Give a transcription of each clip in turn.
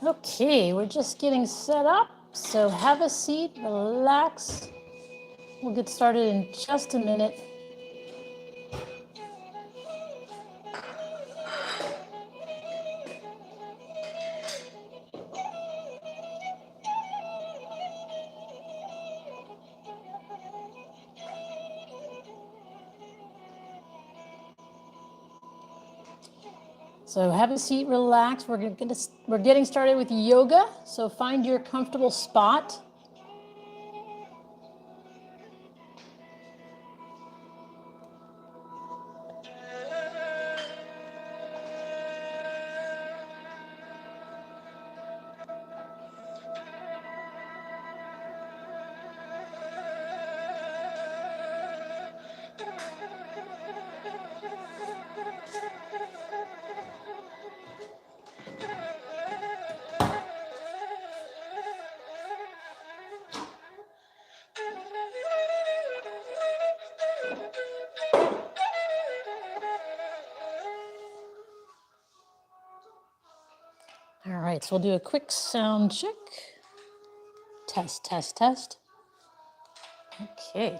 Okay, we're just getting set up, so have a seat, relax. We'll get started in just a minute. So have a seat, relax. We're getting started with yoga, so find your comfortable spot. All right, so we'll do a quick sound check. Test, test, test. Okay.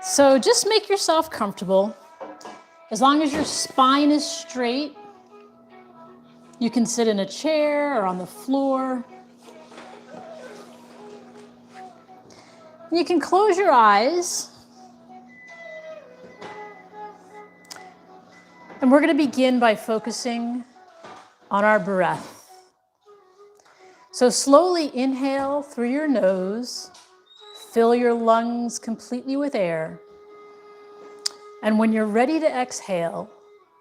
So just make yourself comfortable. As long as your spine is straight, you can sit in a chair or on the floor. You can close your eyes. And we're going to begin by focusing on our breath. So slowly inhale through your nose, fill your lungs completely with air. And when you're ready to exhale,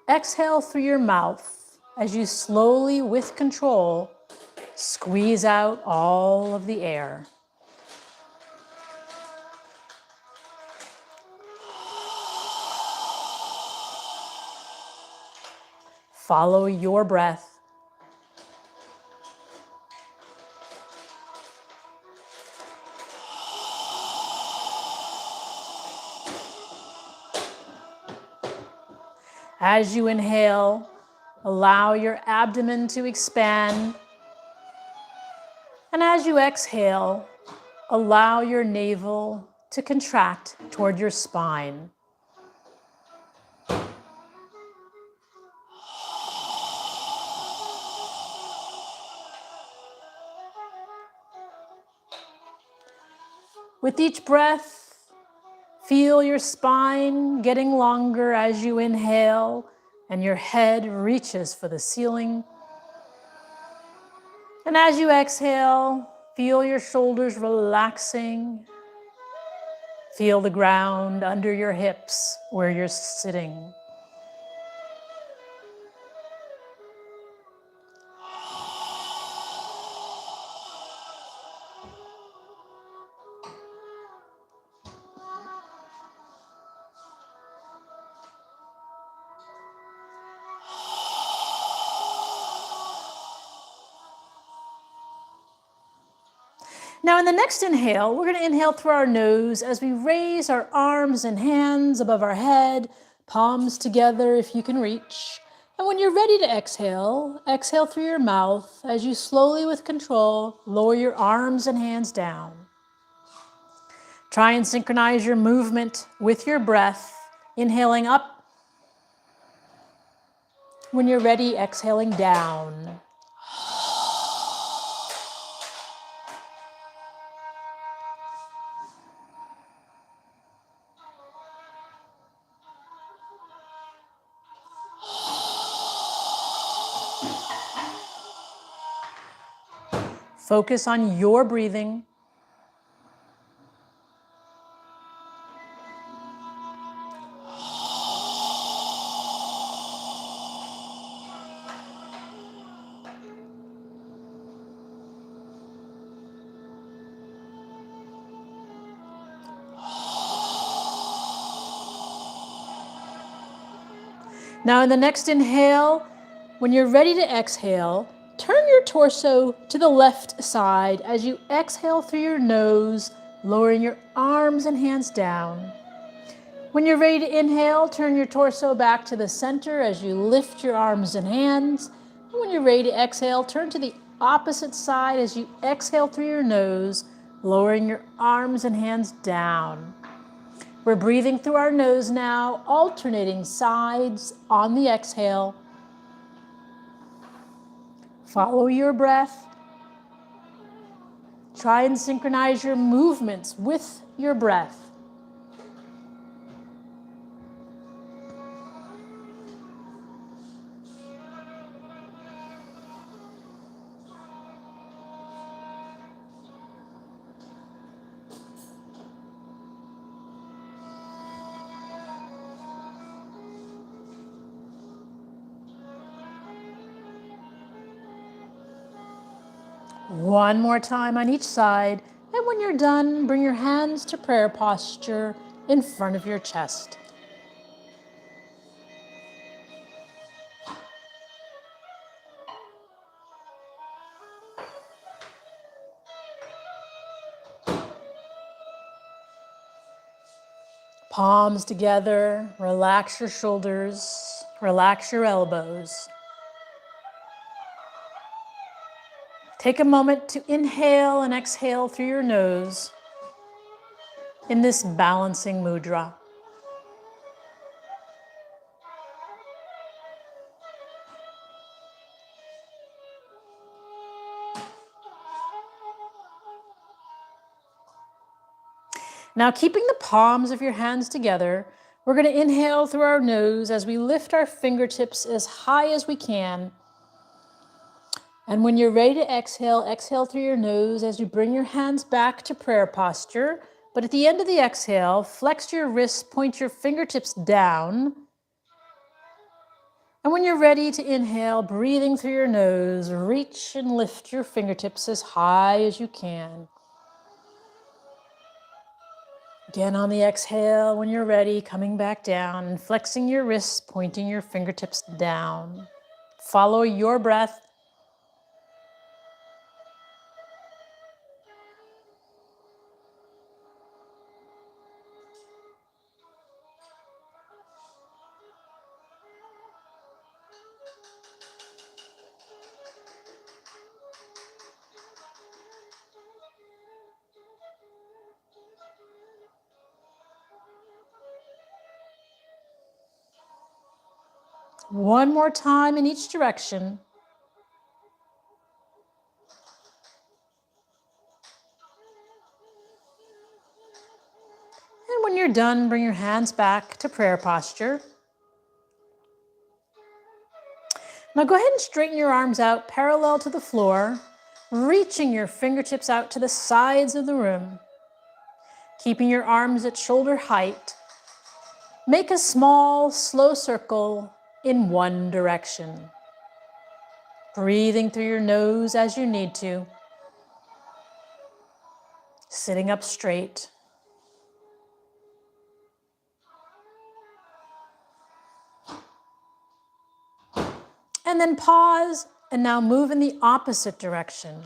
exhale through your mouth as you slowly, with control, squeeze out all of the air. Follow your breath. As you inhale, allow your abdomen to expand. And as you exhale, allow your navel to contract toward your spine. With each breath, feel your spine getting longer as you inhale and your head reaches for the ceiling. And as you exhale, feel your shoulders relaxing. Feel the ground under your hips where you're sitting. Now in the next inhale, we're going to inhale through our nose as we raise our arms and hands above our head, palms together if you can reach. And when you're ready to exhale, exhale through your mouth as you slowly, with control, lower your arms and hands down. Try and synchronize your movement with your breath, inhaling up. When you're ready, exhaling down. Focus on your breathing. Now in the next inhale, when you're ready to exhale, turn your torso to the left side as you exhale through your nose, lowering your arms and hands down. When you're ready to inhale, turn your torso back to the center as you lift your arms and hands. And when you're ready to exhale, turn to the opposite side as you exhale through your nose, lowering your arms and hands down. We're breathing through our nose now, alternating sides on the exhale. Follow your breath. Try and synchronize your movements with your breath. One more time on each side, and when you're done, bring your hands to prayer posture in front of your chest. Palms together, relax your shoulders, relax your elbows. Take a moment to inhale and exhale through your nose in this balancing mudra. Now, keeping the palms of your hands together, we're going to inhale through our nose as we lift our fingertips as high as we can. And when you're ready to exhale, exhale through your nose as you bring your hands back to prayer posture. But at the end of the exhale, flex your wrists, point your fingertips down. And when you're ready to inhale, breathing through your nose, reach and lift your fingertips as high as you can. Again, on the exhale, when you're ready, coming back down and flexing your wrists, pointing your fingertips down. Follow your breath. One more time in each direction. And when you're done, bring your hands back to prayer posture. Now go ahead and straighten your arms out parallel to the floor, reaching your fingertips out to the sides of the room. Keeping your arms at shoulder height, make a small, slow circle in one direction. Breathing through your nose as you need to. Sitting up straight. And then pause and now move in the opposite direction.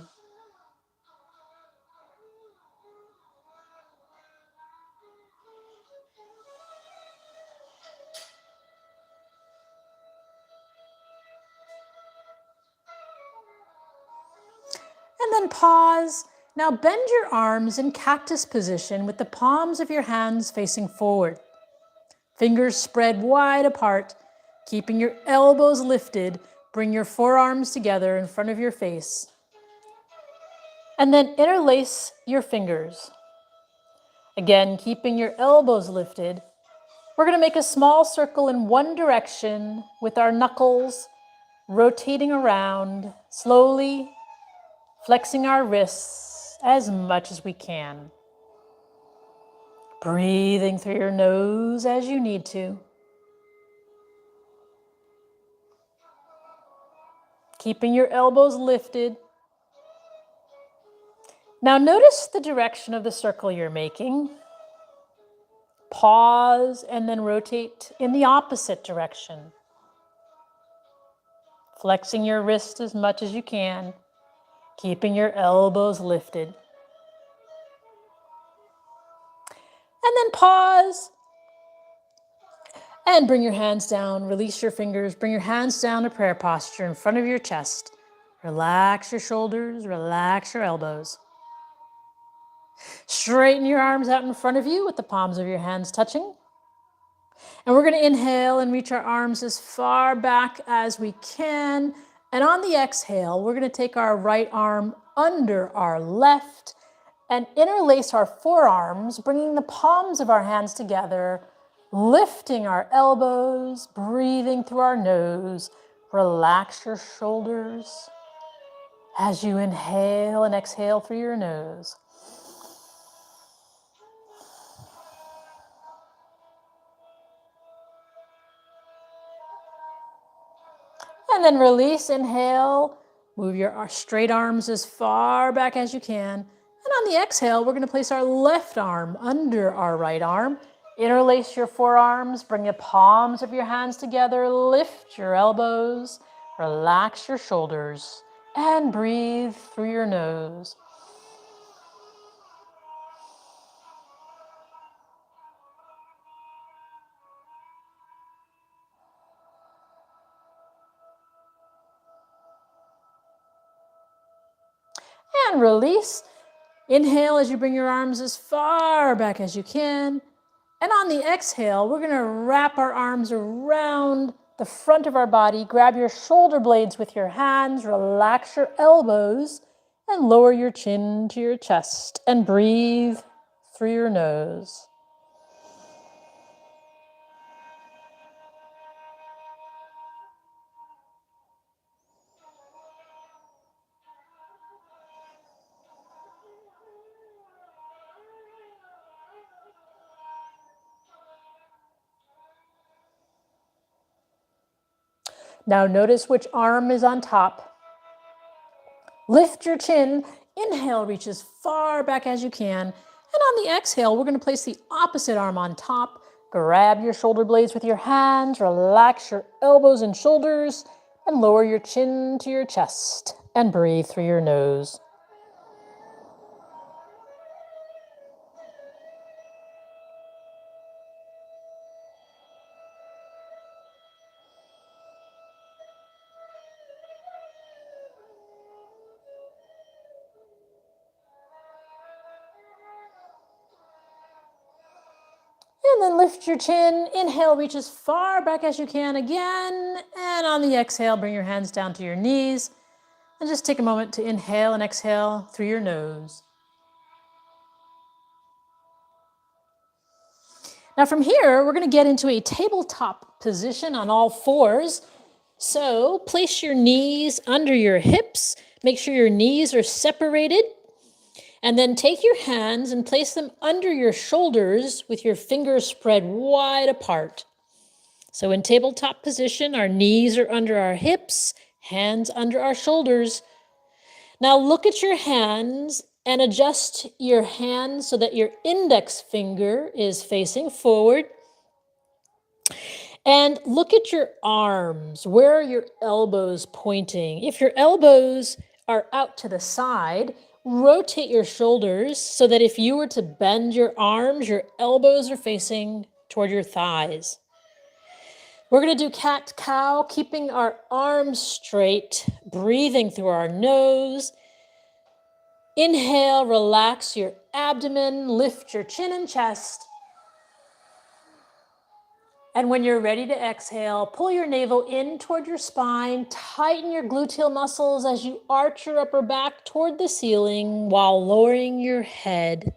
And then pause. Now bend your arms in cactus position with the palms of your hands facing forward. Fingers spread wide apart, keeping your elbows lifted. Bring your forearms together in front of your face. And then interlace your fingers. Again, keeping your elbows lifted. We're going to make a small circle in one direction with our knuckles rotating around slowly. flexing our wrists as much as we can. Breathing through your nose as you need to. Keeping your elbows lifted. Now notice the direction of the circle you're making. Pause and then rotate in the opposite direction. Flexing your wrist as much as you can, keeping your elbows lifted. And then pause and bring your hands down. Release your fingers. Bring your hands down to prayer posture in front of your chest. Relax your shoulders, relax your elbows. Straighten your arms out in front of you with the palms of your hands touching. And we're going to inhale and reach our arms as far back as we can. And on the exhale, we're going to take our right arm under our left and interlace our forearms, bringing the palms of our hands together, lifting our elbows, breathing through our nose. Relax your shoulders as you inhale and exhale through your nose. And then release, inhale, move your straight arms as far back as you can. And on the exhale, we're going to place our left arm under our right arm. Interlace your forearms, bring the palms of your hands together, lift your elbows, relax your shoulders, and breathe through your nose. And release. Inhale as you bring your arms as far back as you can. And on the exhale, we're going to wrap our arms around the front of our body. Grab your shoulder blades with your hands, relax your elbows, and lower your chin to your chest. And breathe through your nose. Now notice which arm is on top. Lift your chin. Inhale, reach as far back as you can. And on the exhale, we're going to place the opposite arm on top. Grab your shoulder blades with your hands. Relax your elbows and shoulders. And lower your chin to your chest. And breathe through your nose. And then lift your chin. Inhale, reach as far back as you can again. And on the exhale, bring your hands down to your knees. And just take a moment to inhale and exhale through your nose. Now from here, we're going to get into a tabletop position on all fours. So place your knees under your hips. Make sure your knees are separated. And then take your hands and place them under your shoulders with your fingers spread wide apart. So in tabletop position, our knees are under our hips, hands under our shoulders. Now look at your hands and adjust your hands so that your index finger is facing forward. And look at your arms. Where are your elbows pointing? If your elbows are out to the side, rotate your shoulders so that if you were to bend your arms, your elbows are facing toward your thighs. We're going to do cat-cow, keeping our arms straight, breathing through our nose. Inhale, relax your abdomen, lift your chin and chest. And when you're ready to exhale, pull your navel in toward your spine, tighten your gluteal muscles as you arch your upper back toward the ceiling while lowering your head.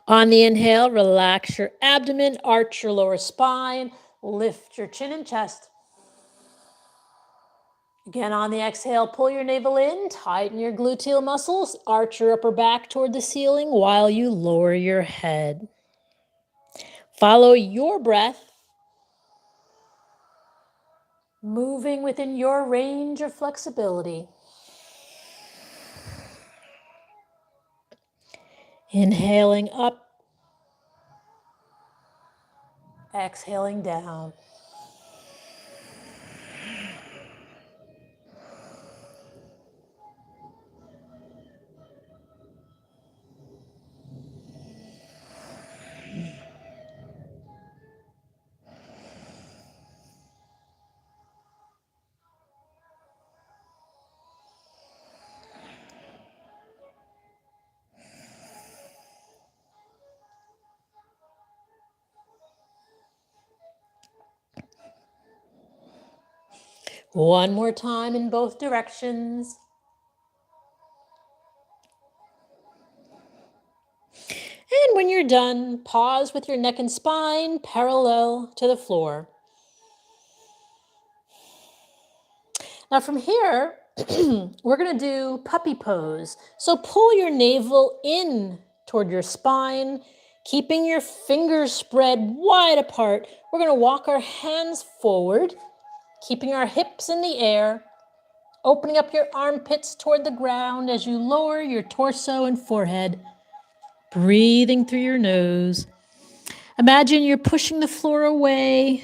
On the inhale, relax your abdomen, arch your lower spine, lift your chin and chest. Again, on the exhale, pull your navel in, tighten your gluteal muscles, arch your upper back toward the ceiling while you lower your head. Follow your breath, moving within your range of flexibility. Inhaling up, exhaling down. One more time in both directions. And when you're done, pause with your neck and spine parallel to the floor. Now from here, we're going to do puppy pose. So pull your navel in toward your spine, keeping your fingers spread wide apart. We're going to walk our hands forward, keeping our hips in the air, opening up your armpits toward the ground as you lower your torso and forehead, breathing through your nose. Imagine you're pushing the floor away.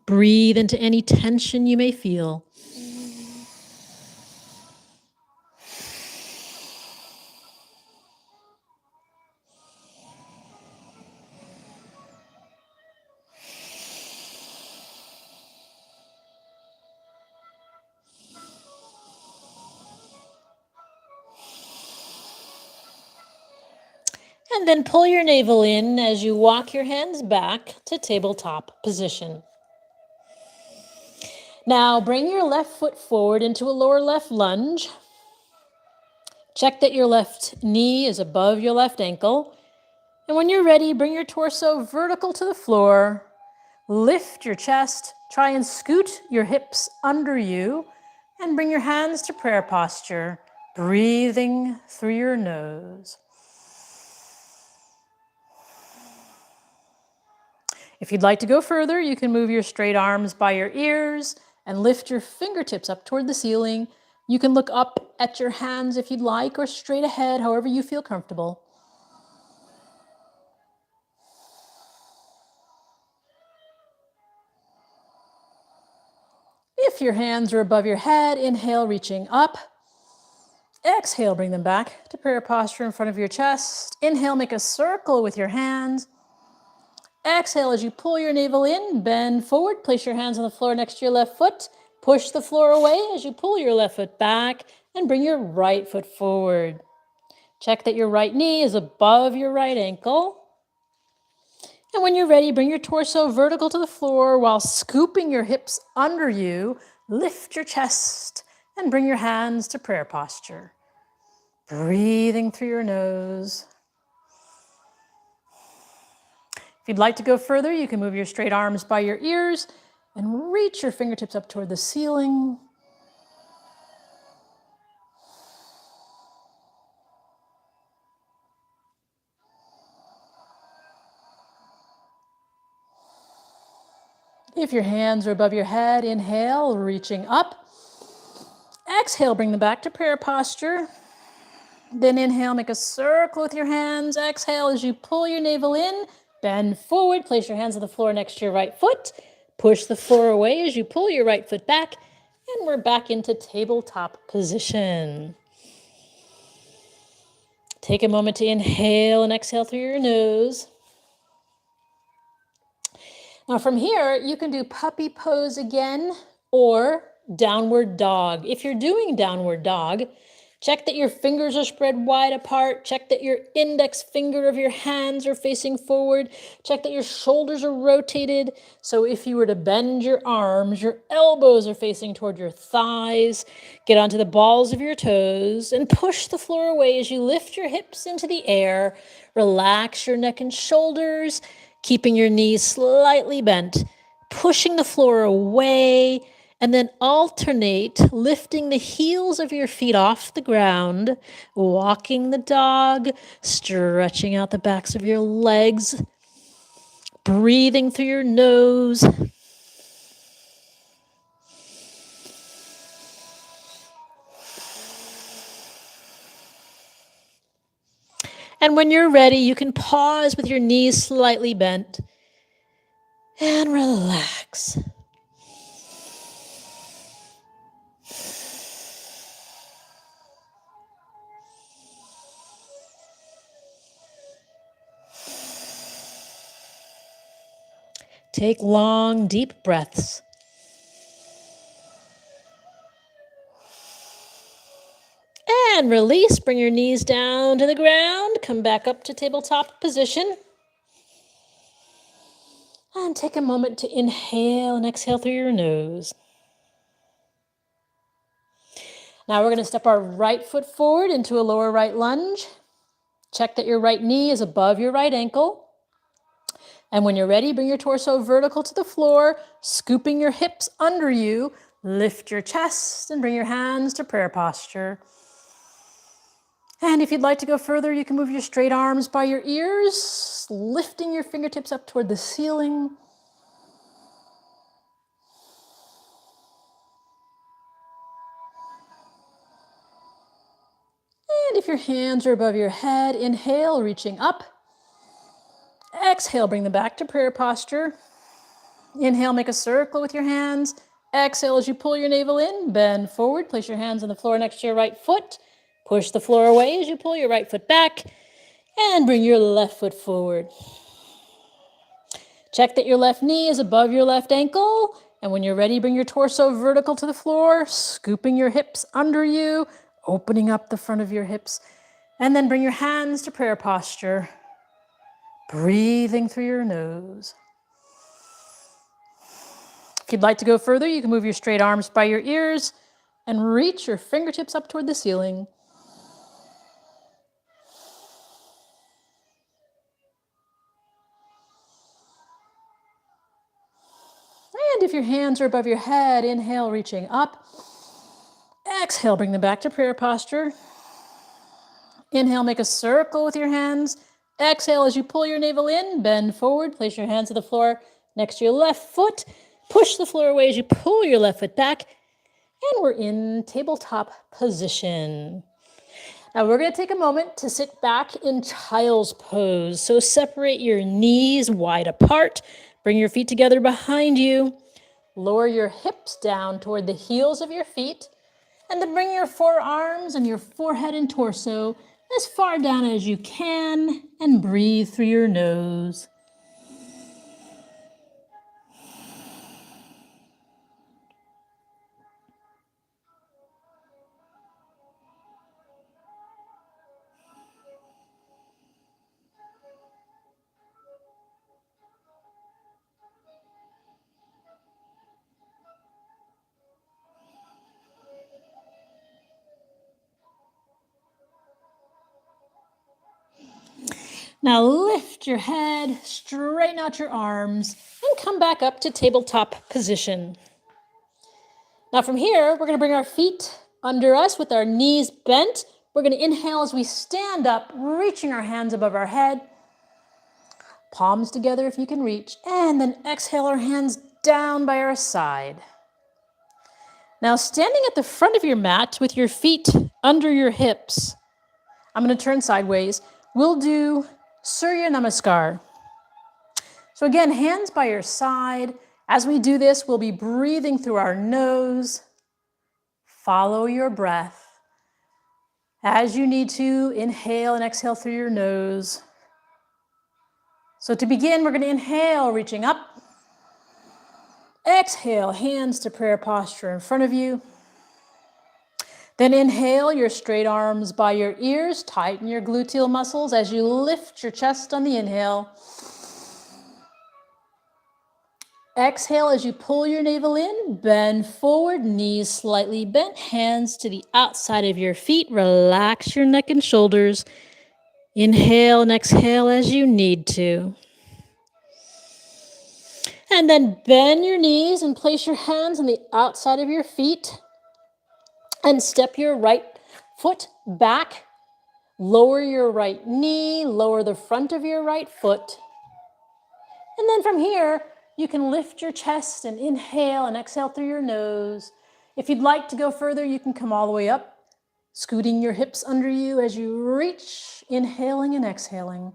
Breathe into any tension you may feel. And then pull your navel in as you walk your hands back to tabletop position. Now bring your left foot forward into a lower left lunge. Check that your left knee is above your left ankle. And when you're ready, bring your torso vertical to the floor. Lift your chest. Try and scoot your hips under you. And bring your hands to prayer posture, breathing through your nose. If you'd like to go further, you can move your straight arms by your ears and lift your fingertips up toward the ceiling. You can look up at your hands if you'd like, or straight ahead, however you feel comfortable. If your hands are above your head, inhale, reaching up. Exhale, bring them back to prayer posture in front of your chest. Inhale, make a circle with your hands. Exhale as you pull your navel in, bend forward, place your hands on the floor next to your left foot. Push the floor away as you pull your left foot back and bring your right foot forward. Check that your right knee is above your right ankle. And when you're ready, bring your torso vertical to the floor while scooping your hips under you. Lift your chest and bring your hands to prayer posture. Breathing through your nose. If you'd like to go further, you can move your straight arms by your ears and reach your fingertips up toward the ceiling. If your hands are above your head, inhale, reaching up. Exhale, bring them back to prayer posture. Then inhale, make a circle with your hands. Exhale as you pull your navel in. Bend forward, place your hands on the floor next to your right foot. Push the floor away as you pull your right foot back. And we're back into tabletop position. Take a moment to inhale and exhale through your nose. Now from here, you can do puppy pose again or downward dog. If you're doing downward dog, check that your fingers are spread wide apart. Check that your index finger of your hands are facing forward. Check that your shoulders are rotated. So if you were to bend your arms, your elbows are facing toward your thighs. Get onto the balls of your toes and push the floor away as you lift your hips into the air. Relax your neck and shoulders. keeping your knees slightly bent, pushing the floor away, and then alternate lifting the heels of your feet off the ground, walking the dog, stretching out the backs of your legs, breathing through your nose. And when you're ready, you can pause with your knees slightly bent and relax. Take long, deep breaths. And release. Bring your knees down to the ground. Come back up to tabletop position. And take a moment to inhale and exhale through your nose. Now we're going to step our right foot forward into a lower right lunge. Check that your right knee is above your right ankle. And when you're ready, bring your torso vertical to the floor, scooping your hips under you. Lift your chest and bring your hands to prayer posture. And if you'd like to go further, you can move your straight arms by your ears, lifting your fingertips up toward the ceiling. And if your hands are above your head, inhale, reaching up. Exhale, bring them back to prayer posture. Inhale, make a circle with your hands. Exhale as you pull your navel in, bend forward, place your hands on the floor next to your right foot. Push the floor away as you pull your right foot back and bring your left foot forward. Check that your left knee is above your left ankle. And when you're ready, bring your torso vertical to the floor, scooping your hips under you, opening up the front of your hips. And then bring your hands to prayer posture, breathing through your nose. If you'd like to go further, you can move your straight arms by your ears and reach your fingertips up toward the ceiling. And if your hands are above your head, inhale, reaching up. Exhale, bring them back to prayer posture. Inhale, make a circle with your hands. Exhale as you pull your navel in, bend forward, place your hands to the floor next to your left foot. Push the floor away as you pull your left foot back. And we're in tabletop position. Now we're going to take a moment to sit back in child's pose. So separate your knees wide apart. Bring your feet together behind you. Lower your hips down toward the heels of your feet. And then bring your forearms and your forehead and torso as far down as you can and breathe through your nose. Now lift your head, straighten out your arms, and come back up to tabletop position. Now from here, we're going to bring our feet under us with our knees bent. We're going to inhale as we stand up, reaching our hands above our head. Palms together if you can reach. And then exhale our hands down by our side. Now standing at the front of your mat with your feet under your hips, I'm going to turn sideways. We'll do Surya Namaskar. So again, hands by your side. As we do this, we'll be breathing through our nose. Follow your breath. As you need to, inhale and exhale through your nose. So to begin, we're going to inhale, reaching up. Exhale, hands to prayer posture in front of you. Then inhale your straight arms by your ears, tighten your gluteal muscles as you lift your chest on the inhale. Exhale as you pull your navel in, bend forward, knees slightly bent, hands to the outside of your feet. Relax your neck and shoulders. Inhale and exhale as you need to. And then bend your knees and place your hands on the outside of your feet and step your right foot back. Lower your right knee, lower the front of your right foot. And then from here, you can lift your chest and inhale and exhale through your nose. If you'd like to go further, you can come all the way up, scooting your hips under you as you reach, inhaling and exhaling.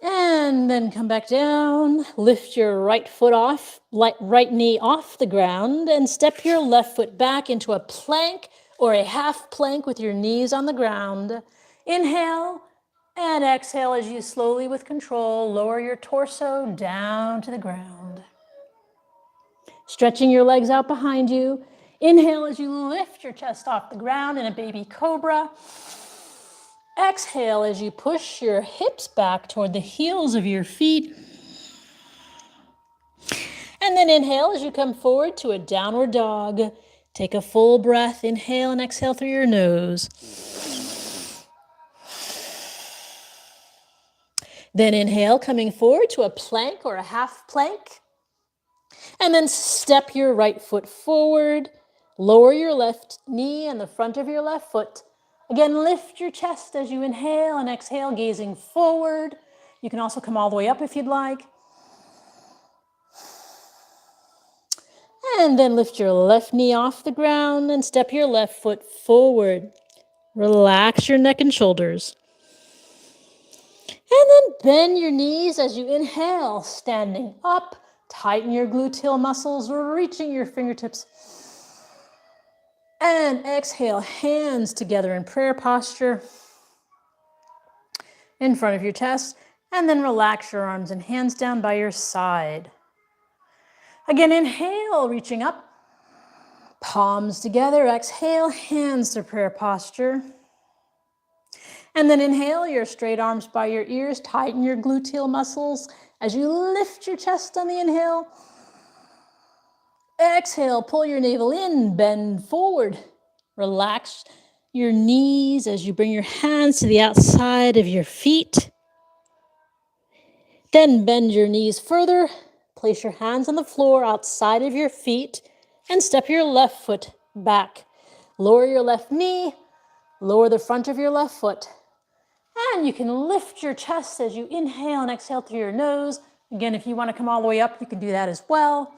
And then come back down, lift your right foot off, right knee off the ground, and step your left foot back into a plank or a half plank with your knees on the ground. Inhale and exhale as you slowly, with control, lower your torso down to the ground. Stretching your legs out behind you. Inhale as you lift your chest off the ground in a baby cobra. Exhale as you push your hips back toward the heels of your feet. And then inhale as you come forward to a downward dog. Take a full breath. Inhale and exhale through your nose. Then inhale, coming forward to a plank or a half plank. And then step your right foot forward. Lower your left knee and the front of your left foot. Again, lift your chest as you inhale and exhale, gazing forward. You can also come all the way up if you'd like. And then lift your left knee off the ground and step your left foot forward. Relax your neck and shoulders. And then bend your knees as you inhale, standing up. Tighten your gluteal muscles, reaching your fingertips. And exhale, hands together in prayer posture in front of your chest. And then relax your arms and hands down by your side. Again, inhale, reaching up. Palms together. Exhale, hands to prayer posture. And then inhale, your straight arms by your ears. Tighten your gluteal muscles as you lift your chest on the inhale. Exhale, pull your navel in, bend forward. Relax your knees as you bring your hands to the outside of your feet. Then bend your knees further. Place your hands on the floor outside of your feet and step your left foot back. Lower your left knee, lower the front of your left foot. And you can lift your chest as you inhale and exhale through your nose. Again, if you want to come all the way up, you can do that as well.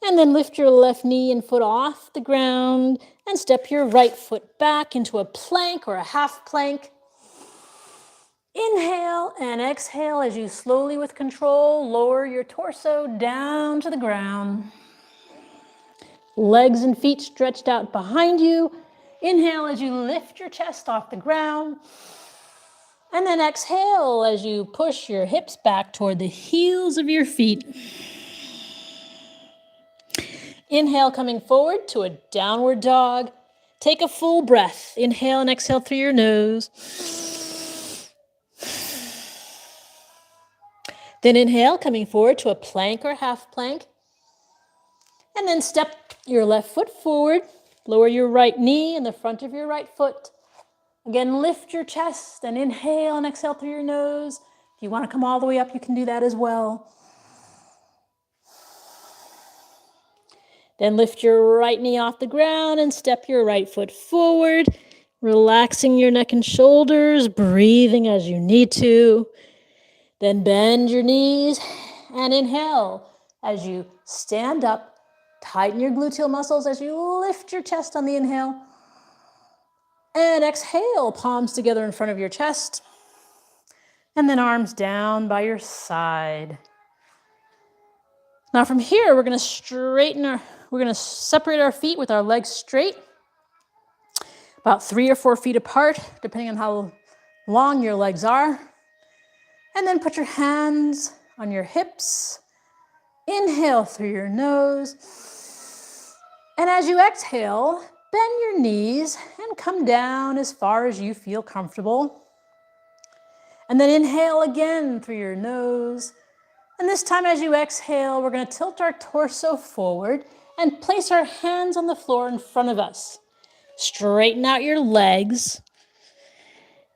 And then lift your left knee and foot off the ground and step your right foot back into a plank or a half plank. Inhale and exhale as you slowly, with control, lower your torso down to the ground. Legs and feet stretched out behind you. Inhale as you lift your chest off the ground. And then exhale as you push your hips back toward the heels of your feet. Inhale, coming forward to a downward dog. Take a full breath. Inhale and exhale through your nose. Then inhale, coming forward to a plank or half plank. And then step your left foot forward. Lower your right knee and the front of your right foot. Again, lift your chest and inhale and exhale through your nose. If you want to come all the way up, you can do that as well. Then lift your right knee off the ground and step your right foot forward, relaxing your neck and shoulders, breathing as you need to. Then bend your knees and inhale as you stand up. Tighten your gluteal muscles as you lift your chest on the inhale. And exhale, palms together in front of your chest. And then arms down by your side. Now from here, we're going to separate our feet with our legs straight, about 3 or 4 feet apart, depending on how long your legs are. And then put your hands on your hips. Inhale through your nose. And as you exhale, bend your knees and come down as far as you feel comfortable. And then inhale again through your nose. And this time as you exhale, we're going to tilt our torso forward and place our hands on the floor in front of us. Straighten out your legs.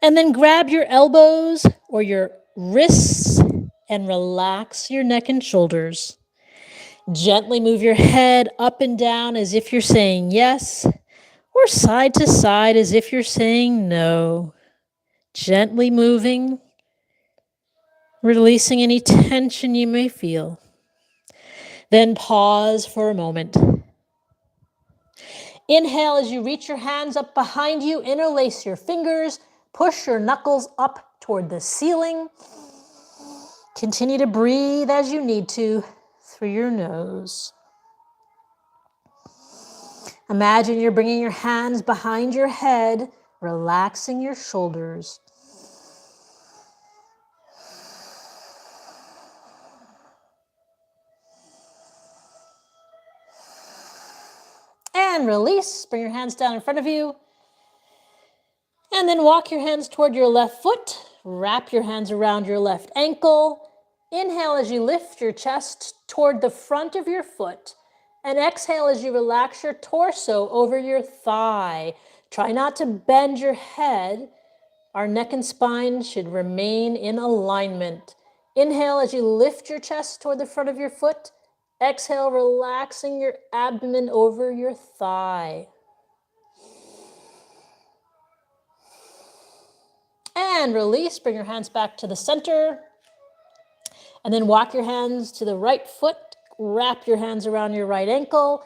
And then grab your elbows or your wrists and relax your neck and shoulders. Gently move your head up and down as if you're saying yes, or side to side as if you're saying no. Gently moving, releasing any tension you may feel. Then pause for a moment. Inhale as you reach your hands up behind you, interlace your fingers, push your knuckles up toward the ceiling. Continue to breathe as you need to through your nose. Imagine you're bringing your hands behind your head, relaxing your shoulders. And release. Bring your hands down in front of you. And then walk your hands toward your left foot. Wrap your hands around your left ankle. Inhale as you lift your chest toward the front of your foot. And exhale as you relax your torso over your thigh. Try not to bend your head. Our neck and spine should remain in alignment. Inhale as you lift your chest toward the front of your foot. Exhale, relaxing your abdomen over your thigh. And release, bring your hands back to the center. And then walk your hands to the right foot. Wrap your hands around your right ankle.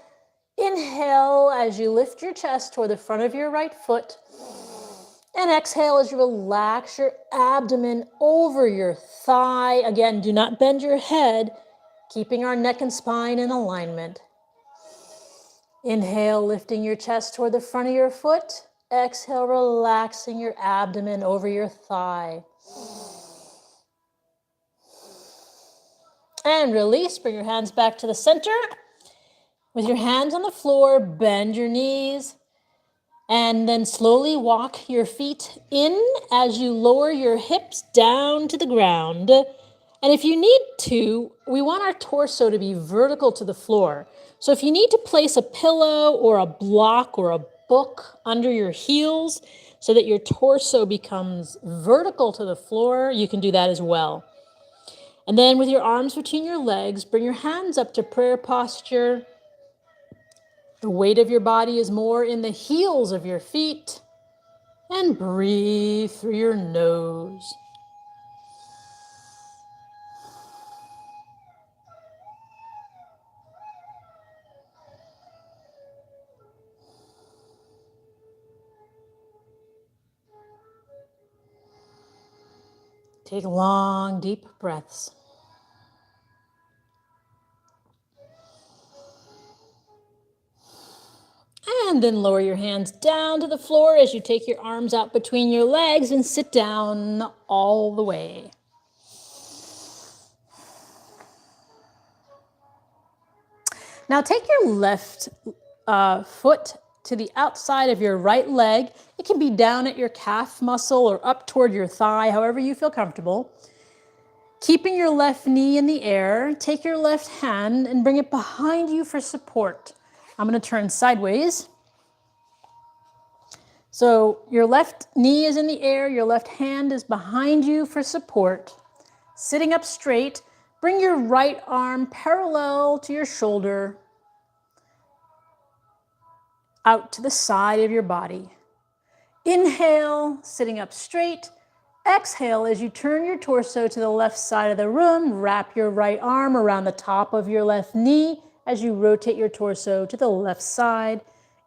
Inhale as you lift your chest toward the front of your right foot. And exhale as you relax your abdomen over your thigh. Again, do not bend your head, keeping our neck and spine in alignment. Inhale, lifting your chest toward the front of your foot. Exhale, relaxing your abdomen over your thigh. And release, bring your hands back to the center. With your hands on the floor, bend your knees. And then slowly walk your feet in as you lower your hips down to the ground. And if you need to, we want our torso to be vertical to the floor. So if you need to place a pillow or a block or a book under your heels so that your torso becomes vertical to the floor, you can do that as well. And then with your arms between your legs, bring your hands up to prayer posture. The weight of your body is more in the heels of your feet. And breathe through your nose. Take long, deep breaths. And then lower your hands down to the floor as you take your arms out between your legs and sit down all the way. Now take your left foot to the outside of your right leg. It can be down at your calf muscle or up toward your thigh, however you feel comfortable. Keeping your left knee in the air, take your left hand and bring it behind you for support. I'm going to turn sideways. So your left knee is in the air, your left hand is behind you for support. Sitting up straight, bring your right arm parallel to your shoulder, out to the side of your body. Inhale, sitting up straight. Exhale as you turn your torso to the left side of the room. Wrap your right arm around the top of your left knee as you rotate your torso to the left side.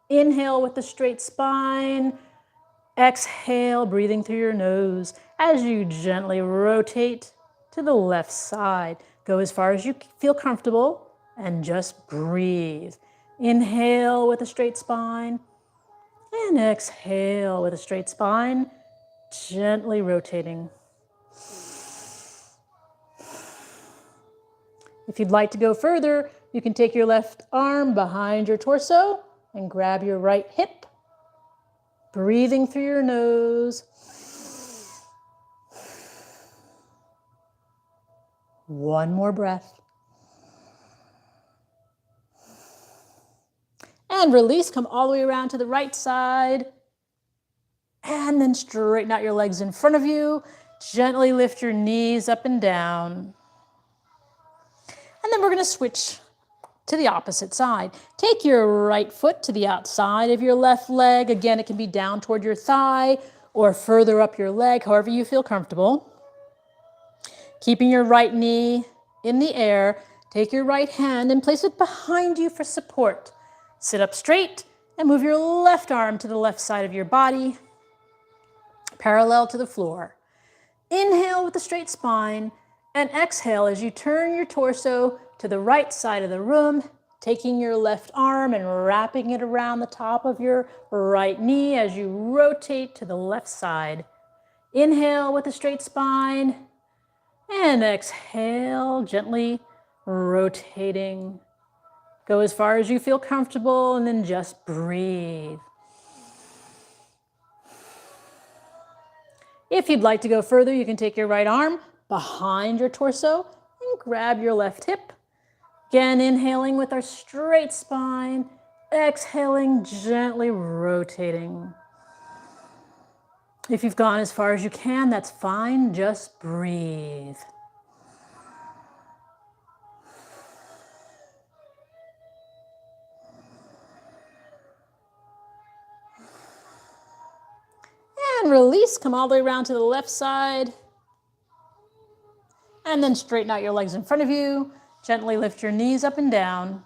Inhale with the straight spine. Exhale, breathing through your nose as you gently rotate to the left side. Go as far as you feel comfortable and just breathe. Inhale with a straight spine and exhale with a straight spine, gently rotating. If you'd like to go further, you can take your left arm behind your torso and grab your right hip, breathing through your nose. One more breath. And release, come all the way around to the right side. And then straighten out your legs in front of you. Gently lift your knees up and down. And then we're going to switch to the opposite side. Take your right foot to the outside of your left leg. Again, it can be down toward your thigh or further up your leg, however you feel comfortable. Keeping your right knee in the air, take your right hand and place it behind you for support. Sit up straight and move your left arm to the left side of your body, parallel to the floor. Inhale with a straight spine and exhale as you turn your torso to the right side of the room, taking your left arm and wrapping it around the top of your right knee as you rotate to the left side. Inhale with a straight spine and exhale, gently rotating. Go as far as you feel comfortable and then just breathe. If you'd like to go further, you can take your right arm behind your torso and grab your left hip. Again, inhaling with our straight spine, exhaling, gently rotating. If you've gone as far as you can, that's fine, just breathe. And release, come all the way around to the left side. And then straighten out your legs in front of you. Gently lift your knees up and down.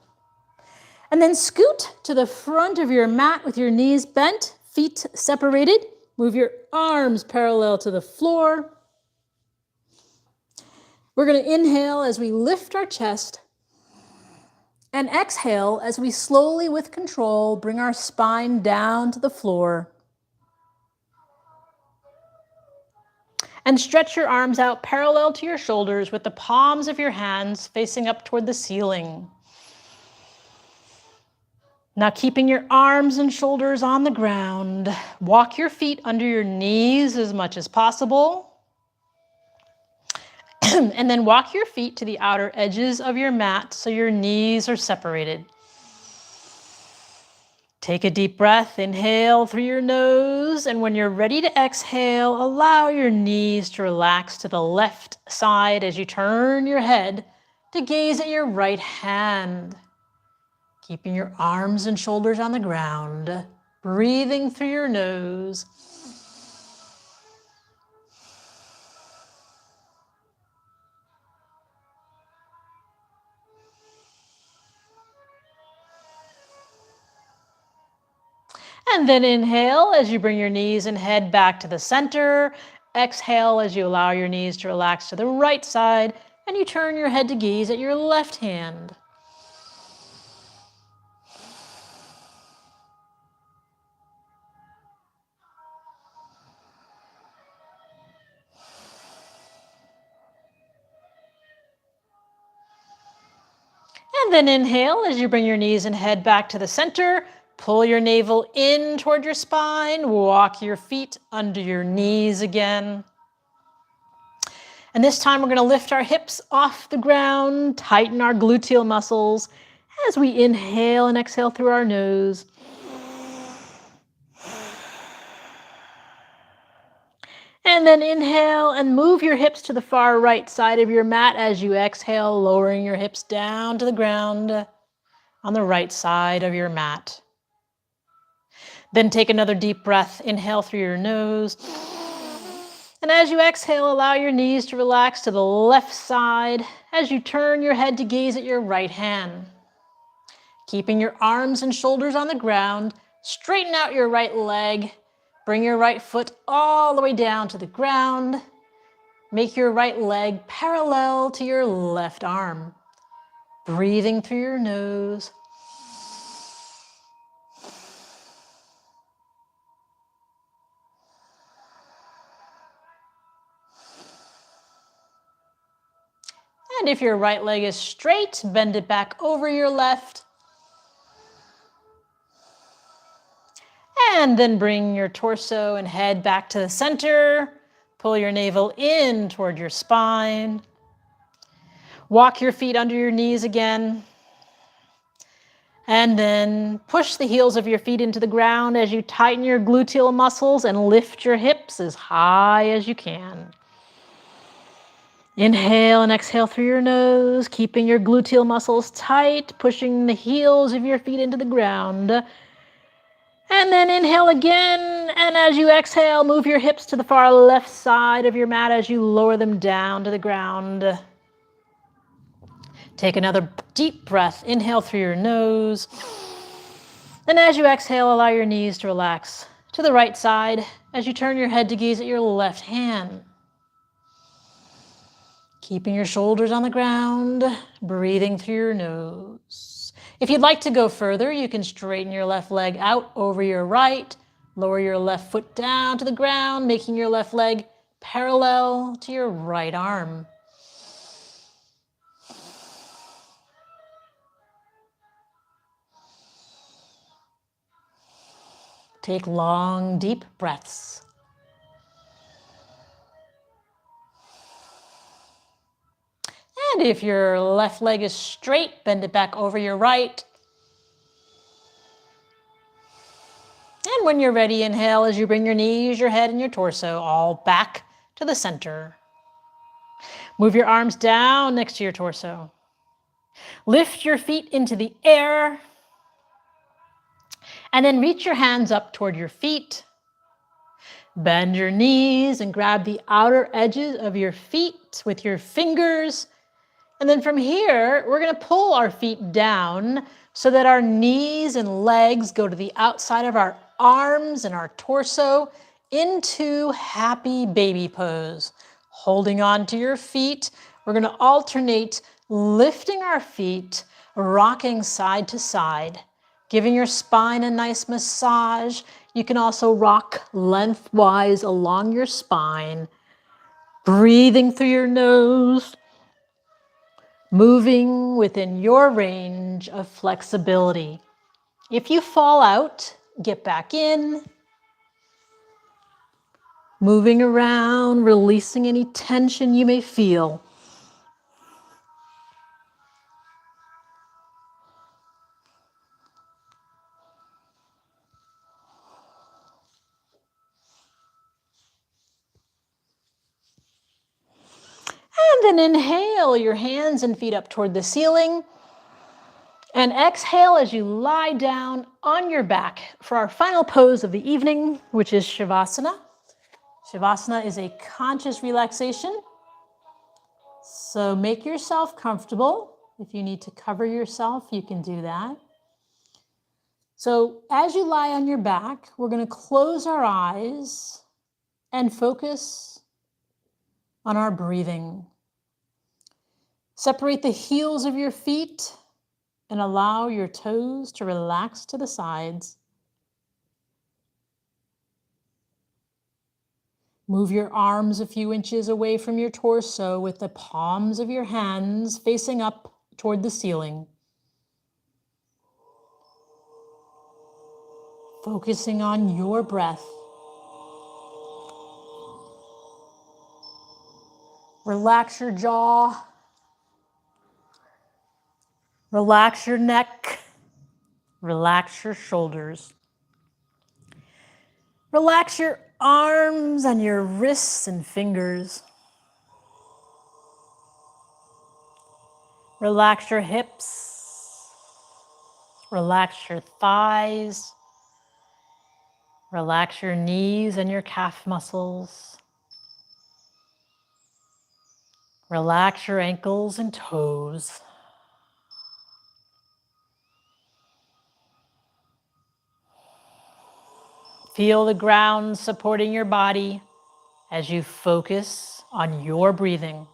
And then scoot to the front of your mat with your knees bent, feet separated. Move your arms parallel to the floor. We're going to inhale as we lift our chest. And exhale as we slowly, with control, bring our spine down to the floor. And stretch your arms out parallel to your shoulders with the palms of your hands facing up toward the ceiling. Now keeping your arms and shoulders on the ground, walk your feet under your knees as much as possible. And then walk your feet to the outer edges of your mat so your knees are separated. Take a deep breath, inhale through your nose, and when you're ready to exhale, allow your knees to relax to the left side as you turn your head to gaze at your right hand. Keeping your arms and shoulders on the ground, breathing through your nose. And then inhale as you bring your knees and head back to the center. Exhale as you allow your knees to relax to the right side and you turn your head to gaze at your left hand. And then inhale as you bring your knees and head back to the center. Pull your navel in toward your spine. Walk your feet under your knees again. And this time we're going to lift our hips off the ground, tighten our gluteal muscles as we inhale and exhale through our nose. And then inhale and move your hips to the far right side of your mat as you exhale, lowering your hips down to the ground on the right side of your mat. Then take another deep breath. Inhale through your nose. And as you exhale, allow your knees to relax to the left side as you turn your head to gaze at your right hand. Keeping your arms and shoulders on the ground, straighten out your right leg. Bring your right foot all the way down to the ground. Make your right leg parallel to your left arm. Breathing through your nose. And if your right leg is straight, bend it back over your left. And then bring your torso and head back to the center. Pull your navel in toward your spine. Walk your feet under your knees again. And then push the heels of your feet into the ground as you tighten your gluteal muscles and lift your hips as high as you can. Inhale and exhale through your nose, keeping your gluteal muscles tight, pushing the heels of your feet into the ground. And then inhale again, and as you exhale, move your hips to the far left side of your mat as you lower them down to the ground. Take another deep breath. Inhale through your nose. And as you exhale, allow your knees to relax to the right side as you turn your head to gaze at your left hand. Keeping your shoulders on the ground, breathing through your nose. If you'd like to go further, you can straighten your left leg out over your right, lower your left foot down to the ground, making your left leg parallel to your right arm. Take long, deep breaths. And if your left leg is straight, bend it back over your right. And when you're ready, inhale as you bring your knees, your head, and your torso all back to the center. Move your arms down next to your torso. Lift your feet into the air. And then reach your hands up toward your feet. Bend your knees and grab the outer edges of your feet with your fingers. And then from here, we're going to pull our feet down so that our knees and legs go to the outside of our arms and our torso into happy baby pose. Holding on to your feet, we're going to alternate lifting our feet, rocking side to side, giving your spine a nice massage. You can also rock lengthwise along your spine, breathing through your nose, moving within your range of flexibility. If you fall out, get back in, moving around, releasing any tension you may feel. And then inhale your hands and feet up toward the ceiling. And exhale as you lie down on your back for our final pose of the evening, which is Shavasana. Shavasana is a conscious relaxation. So make yourself comfortable. If you need to cover yourself, you can do that. So as you lie on your back, we're going to close our eyes and focus on our breathing. Separate the heels of your feet and allow your toes to relax to the sides. Move your arms a few inches away from your torso with the palms of your hands facing up toward the ceiling. Focusing on your breath. Relax your jaw. Relax your neck. Relax your shoulders. Relax your arms and your wrists and fingers. Relax your hips. Relax your thighs. Relax your knees and your calf muscles. Relax your ankles and toes. Feel the ground supporting your body as you focus on your breathing.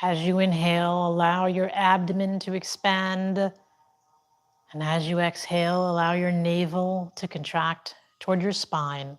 As you inhale, allow your abdomen to expand. And as you exhale, allow your navel to contract toward your spine.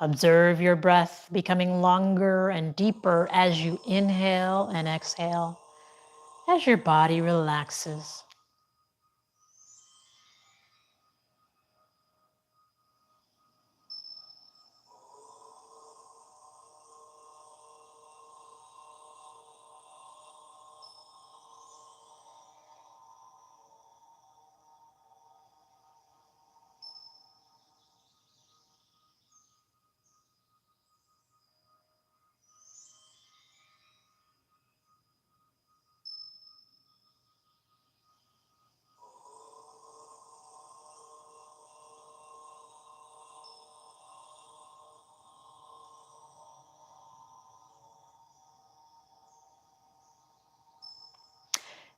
Observe your breath becoming longer and deeper as you inhale and exhale, as your body relaxes.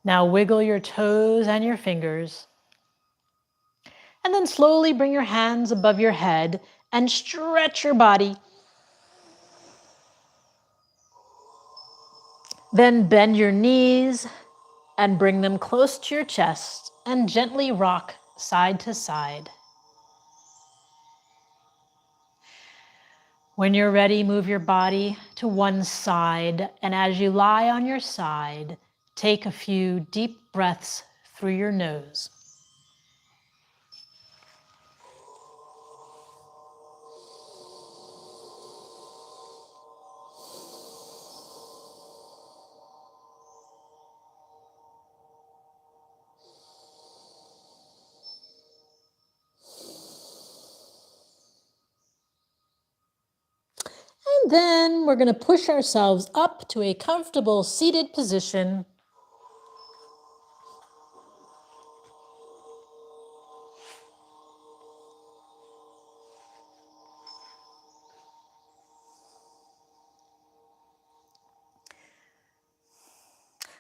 Now wiggle your toes and your fingers. And then slowly bring your hands above your head and stretch your body. Then bend your knees and bring them close to your chest and gently rock side to side. When you're ready, move your body to one side, and as you lie on your side, take a few deep breaths through your nose. And then we're going to push ourselves up to a comfortable seated position.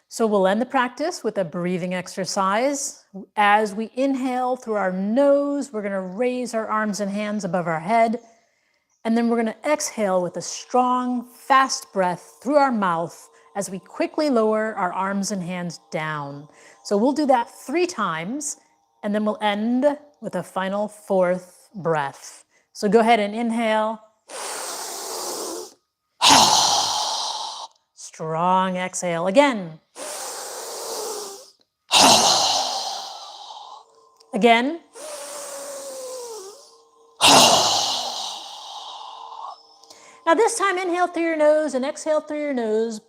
So we'll end the practice with a breathing exercise. As we inhale through our nose, we're going to raise our arms and hands above our head. And then we're going to exhale with a strong, fast breath through our mouth as we quickly lower our arms and hands down. So we'll do that 3 times, and then we'll end with a final 4th breath. So go ahead and inhale. Strong exhale. Again. Again. Now this time, inhale through your nose and exhale through your nose,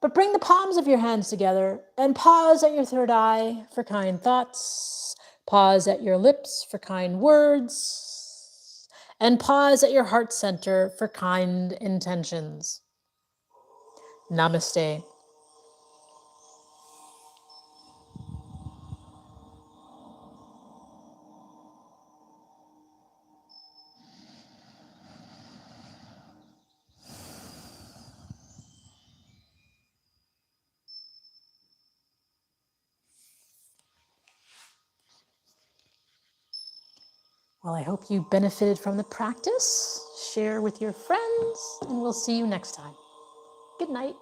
but bring the palms of your hands together and pause at your third eye for kind thoughts. Pause at your lips for kind words. And pause at your heart center for kind intentions. Namaste. Well, I hope you benefited from the practice. Share with your friends, and we'll see you next time. Good night.